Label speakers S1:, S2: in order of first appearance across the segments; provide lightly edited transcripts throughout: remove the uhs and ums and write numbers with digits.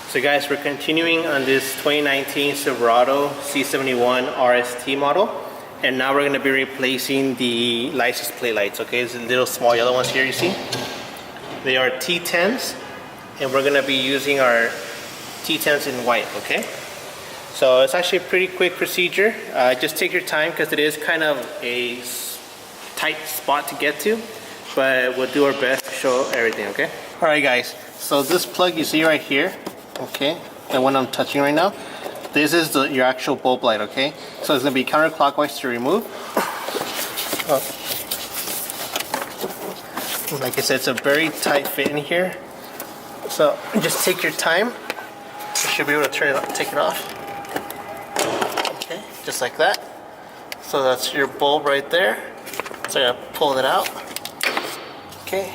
S1: So guys, we're continuing on this 2019 Silverado C71 RST model, and now we're going to be replacing the license plate lights. Okay, it's the little small yellow ones here you see. They are T10s, and we're going to be using our T10s in white. Okay, so it's actually a pretty quick procedure. Just take your time because it is kind of a tight spot to get to, but we'll do our best to show everything. Okay. All right, guys. So this plug you see right here. Okay, the one I'm touching right now, this is your actual bulb light. Okay, so it's going to be counterclockwise to remove. Like I said, it's a very tight fit in here, so just take your time. You should be able to turn it, take it off. Okay, just like that. So that's your bulb right there. So I'm going to pull it out. Okay.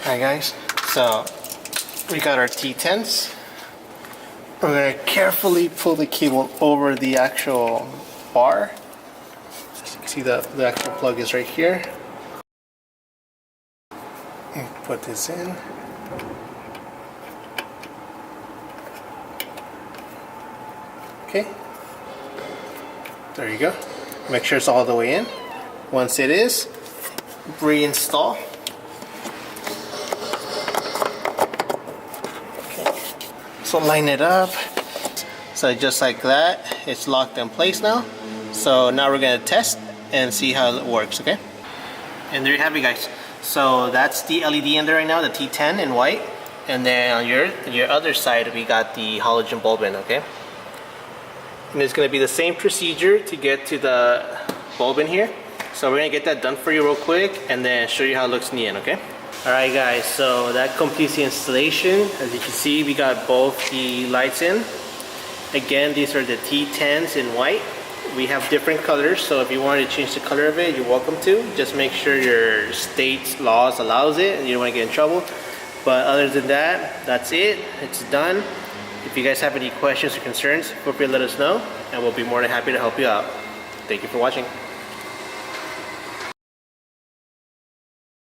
S1: Alright guys, so we got our T10s. We're going to carefully pull the cable over the actual bar. As you can see, the actual plug is right here. And put this in. Okay. There you go. Make sure it's all the way in. Once it is, reinstall. So line it up, so just like that, it's locked in place now. So now we're going to test and see how it works. Okay, and there you have it, guys. So that's the LED in there right now, the T10 in white, and then on your other side we got the halogen bulb in. Okay, and it's going to be the same procedure to get to the bulb in here. So we're going to get that done for you real quick and then show you how it looks in the end. Okay. Alright guys, so that completes the installation. As you can see, we got both the lights in. Again, these are the T10s in white. We have different colors, so if you wanted to change the color of it, you're welcome to. Just make sure your state's laws allows it and you don't want to get in trouble. But other than that, that's it. It's done. If you guys have any questions or concerns, feel free to let us know and we'll be more than happy to help you out. Thank you for watching.